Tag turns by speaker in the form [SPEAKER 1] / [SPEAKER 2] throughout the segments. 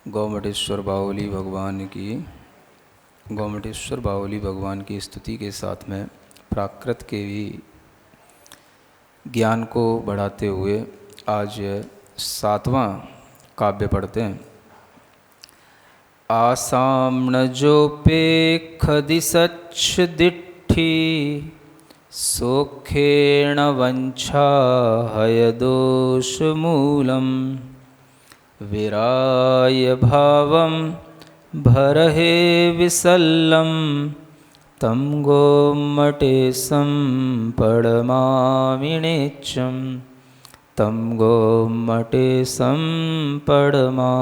[SPEAKER 1] गौमटेश्वर बाहुली भगवान की स्तुति के साथ में प्राकृत के भी ज्ञान को बढ़ाते हुए आज 7वां काव्य पढ़ते हैं। आसाम्नजोपेक्षदि सच्छ दिट्ठी सोखेण वंछा हयदोषमूलम् विराय भावं भरहे विसल्लं तं गोमटेशं पडमामिणेच्छं तं गोमटेशं पडमामिणेच्छं।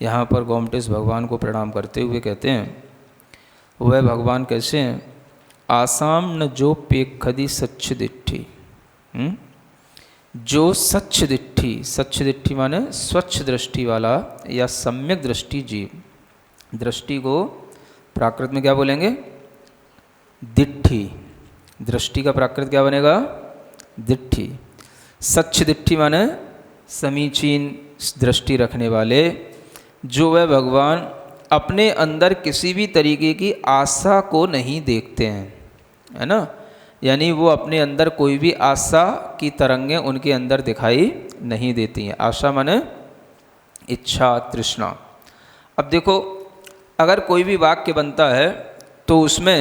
[SPEAKER 1] यहाँ पर गोमटेश भगवान को प्रणाम करते हुए कहते हैं, वह भगवान कैसे हैं? आसाम न जो पेखदि सच्छ दिट्ठी, जो सच्छ दिट्ठी माने स्वच्छ दृष्टि वाला या सम्यक दृष्टि जीव। दृष्टि को प्राकृत में क्या बोलेंगे? दिट्ठी। दृष्टि का प्राकृत क्या बनेगा? दिट्ठी। सच्छ दिट्ठी माने समीचीन दृष्टि रखने वाले, जो वह भगवान अपने अंदर किसी भी तरीके की आशा को नहीं देखते हैं, है ना। यानी वो अपने अंदर कोई भी आशा की तरंगें उनके अंदर दिखाई नहीं देती हैं। आशा माने इच्छा, तृष्णा। अब देखो, अगर कोई भी वाक्य बनता है तो उसमें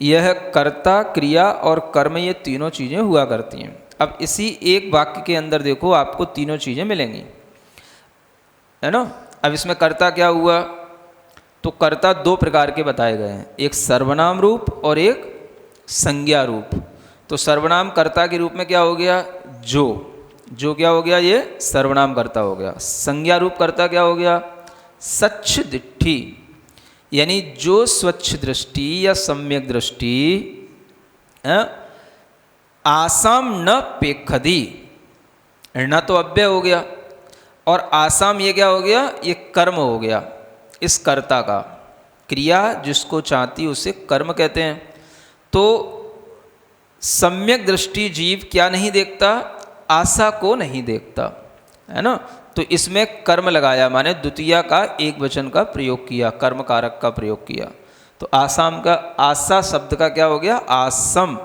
[SPEAKER 1] यह कर्ता, क्रिया और कर्म, ये तीनों चीज़ें हुआ करती हैं। अब इसी एक वाक्य के अंदर देखो आपको तीनों चीज़ें मिलेंगी, है ना। अब इसमें कर्ता क्या हुआ? तो कर्ता दो प्रकार के बताए गए हैं, एक सर्वनाम रूप और एक संज्ञा रूप। तो सर्वनाम कर्ता के रूप में क्या हो गया? जो क्या हो गया? ये सर्वनाम कर्ता हो गया। संज्ञा रूप कर्ता क्या हो गया? सच्छ दिट्ठी, यानी जो स्वच्छ दृष्टि या सम्यक दृष्टि आसाम न पेखदी, न तो अव्यय हो गया, और आसाम ये क्या हो गया? ये कर्म हो गया इस कर्ता का। क्रिया जिसको चाहती उसे कर्म कहते हैं। तो सम्यक दृष्टि जीव क्या नहीं देखता? आशा को नहीं देखता, है ना। तो इसमें कर्म लगाया, माने द्वितीया का एक वचन का प्रयोग किया, कर्म कारक का प्रयोग किया। तो आसाम का, आशा शब्द का क्या हो गया? आसम।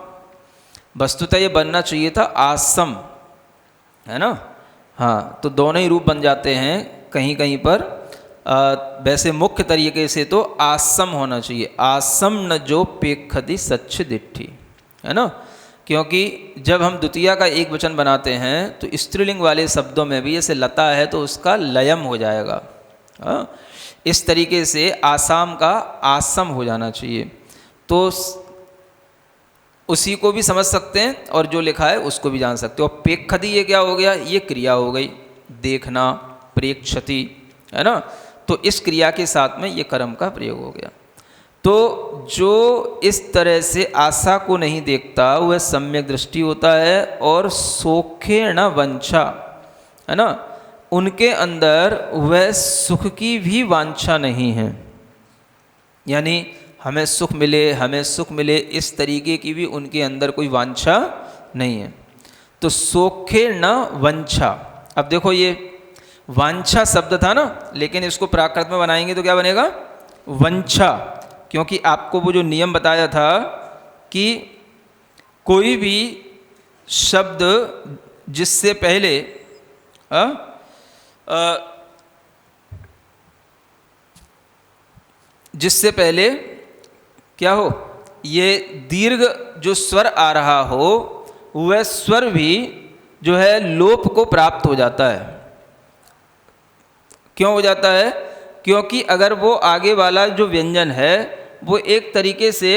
[SPEAKER 1] वस्तुतः ये बनना चाहिए था आसम, है ना। हाँ, तो दोनों ही रूप बन जाते हैं कहीं कहीं पर। वैसे मुख्य तरीके से तो आसम होना चाहिए। आसम न जो पेखदि सच्छ दिट्ठी, है ना। क्योंकि जब हम द्वितीया का एक वचन बनाते हैं तो स्त्रीलिंग वाले शब्दों में भी जैसे लता है तो उसका लयम हो जाएगा। इस तरीके से आसाम का आसम हो जाना चाहिए। तो उसी को भी समझ सकते हैं और जो लिखा है उसको भी जान सकते हो। और पेखदि ये क्या हो गया? ये क्रिया हो गई, देखना, प्रेक्षति, है ना। तो इस क्रिया के साथ में ये कर्म का प्रयोग हो गया। तो जो इस तरह से आशा को नहीं देखता वह सम्यक दृष्टि होता है। और सोखेण वंछा, है ना, उनके अंदर वह सुख की भी वांछा नहीं है। यानी हमें सुख मिले इस तरीके की भी उनके अंदर कोई वांछा नहीं है। तो सोखेण वंछा। अब देखो, ये वांछा शब्द था ना, लेकिन इसको प्राकृत में बनाएंगे तो क्या बनेगा? वंछा। क्योंकि आपको वो जो नियम बताया था कि कोई भी शब्द जिससे पहले क्या हो, ये दीर्घ जो स्वर आ रहा हो वह स्वर भी जो है लोप को प्राप्त हो जाता है। क्यों हो जाता है? क्योंकि अगर वो आगे वाला जो व्यंजन है वो एक तरीके से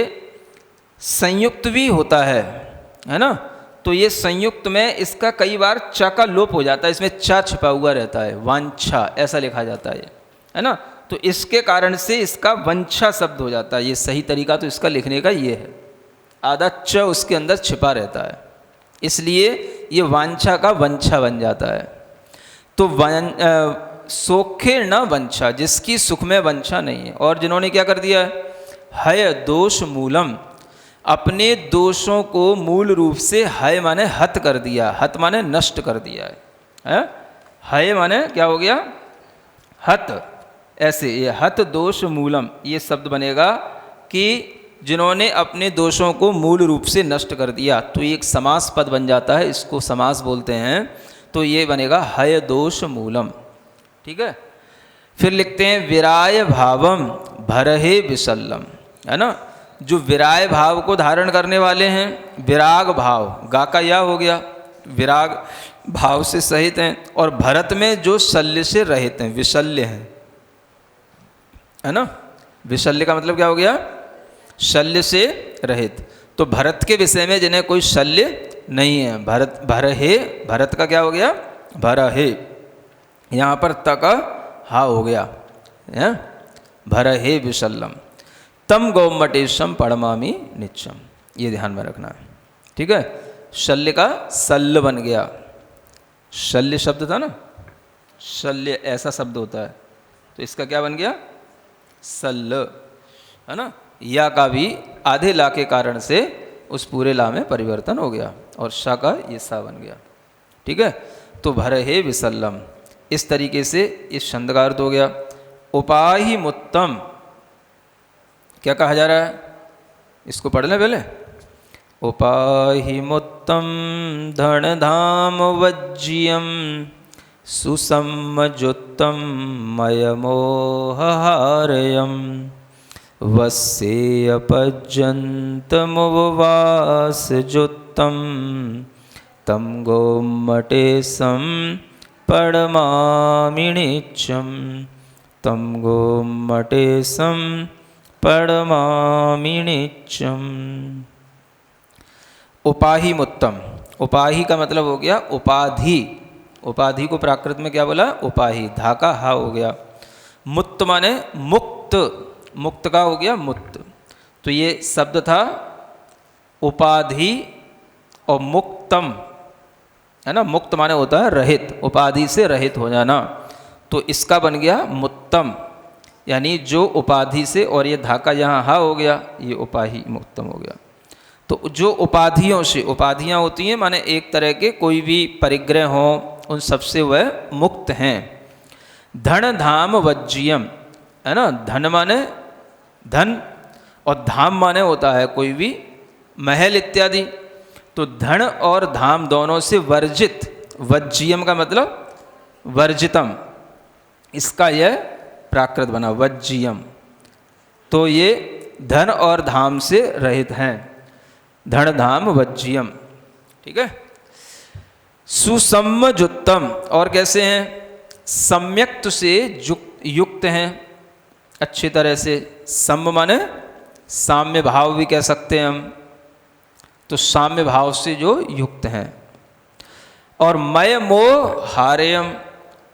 [SPEAKER 1] संयुक्त भी होता है ना। तो ये संयुक्त में इसका कई बार च का लोप हो जाता है, इसमें च छिपा हुआ रहता है, वांछा ऐसा लिखा जाता है ना। तो इसके कारण से इसका वंछा शब्द हो जाता है। ये सही तरीका तो इसका लिखने का ये है, आधा च उसके अंदर छिपा रहता है, इसलिए ये वांछा का वंछा बन जाता है। तो सोखे न वंछा, जिसकी सुख में वंछा नहीं है। और जिन्होंने क्या कर दिया है? हय दोष मूलम, अपने दोषों को मूल रूप से हय माने हत कर दिया, हत माने नष्ट कर दिया है। हय माने क्या हो गया, हत। ऐसे ये हत दोष मूलम, ये शब्द बनेगा कि जिन्होंने अपने दोषों को मूल रूप से नष्ट कर दिया, तो ये एक समास पद बन जाता है, इसको समास बोलते हैं। तो ये बनेगा हय दोष मूलम। ठीक है, फिर लिखते हैं विराय भावम भरहे विशल्लम, है ना। जो विराय भाव को धारण करने वाले हैं, विराग भाव, गा का या हो गया, विराग भाव से सहित हैं, और भरत में जो शल्य से रहित हैं, विशल्य हैं, है ना। विशल्य का मतलब क्या हो गया, शल्य से रहित। तो भरत के विषय में जिन्हें कोई शल्य नहीं है, भरत भरहे, भरत का क्या हो गया, भरहे, यहाँ पर तक हा हो गया है, भरहे विशल्लम तम गौमटेशम पड़मामी नित्यम, ये ध्यान में रखना है। ठीक है, शल्य का सल्ल बन गया, शल्य शब्द था ना, शल्य ऐसा शब्द होता है, तो इसका क्या बन गया, सल्ल, है ना। या का भी आधे ला के कारण से उस पूरे ला में परिवर्तन हो गया, और शा का ये सा बन गया। ठीक है, तो भरहे विशल्लम, इस तरीके से इस छंद का अर्थ हो गया। उपाहि मुत्तम, क्या कहा जा रहा है, इसको पढ़ लें पहले। उपाहि मुत्तम धन धाम वज्यम सुसम्मजुत्तम मयमोहारयम वस्येयपज्यन्तमुपवासजुत्तम तम गोमटेशं पड़मामिणीच्यम तम गोमटेशं पड़मामिणीच्यम। उपाहि मुत्तम, उपाहि का मतलब हो गया उपाधि, उपाधि को प्राकृत में क्या बोला, उपाहि, धा का हा हो गया। मुक्त माने मुक्त, मुक्त का हो गया मुक्त। तो ये शब्द था उपाधि और मुक्तम, है ना। मुक्त माने होता है रहित, उपाधि से रहित हो जाना, तो इसका बन गया मुत्तम, यानी जो उपाधि से, और ये धाका यहाँ हा हो गया, ये उपाहि मुक्तम हो गया। तो जो उपाधियों से, उपाधियाँ होती हैं माने एक तरह के कोई भी परिग्रह हों, उन सबसे वह मुक्त हैं। धन धाम वज्यम, है ना, धन माने धन, और धाम माने होता है कोई भी महल इत्यादि। तो धन और धाम दोनों से वर्जित, वज्यम का मतलब वर्जितम, इसका यह प्राकृत बना वज्यम। तो ये धन और धाम से रहित हैं, धन धाम वज्यम। ठीक है, सुसम्मजुत्तम, और कैसे हैं, सम्यक्त से युक्त हैं, अच्छी तरह से। सम्म माने साम्य भाव भी कह सकते हैं हम, तो साम्य भाव से जो युक्त हैं। और मय मोह हार्यम,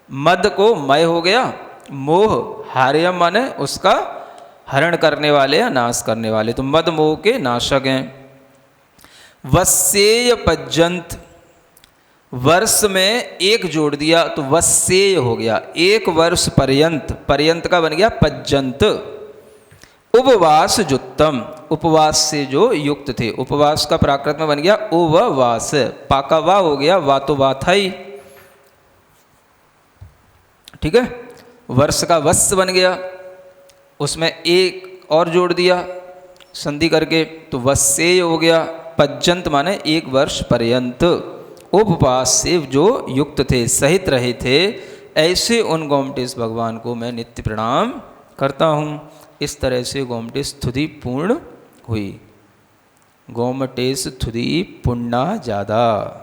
[SPEAKER 1] मद को मय हो गया, मोह हार्यम माने उसका हरण करने वाले या नाश करने वाले, तो मद मोह के नाशक हैं। वस्येय पज्यंत, वर्ष में एक जोड़ दिया तो वस्येय हो गया, एक वर्ष पर्यंत, पर्यंत का बन गया पज्यंत। उपवास जुत्तम, उपवास से जो युक्त थे, उपवास का प्राकृत में बन गया उपवास, पाका वा हो गया, वा तो वाथाई। ठीक है, वर्ष का वत्स बन गया, उसमें एक और जोड़ दिया संधि करके, तो वस्येय हो गया। पज्यंत माने एक वर्ष पर्यंत, उपवास से जो युक्त थे, सहित रहे थे, ऐसे उन गोमटेश भगवान को मैं नित्य प्रणाम करता हूँ। इस तरह से गोमटेश स्तुति पूर्ण हुई। गोमटेश स्तुति पुण्य ज़्यादा।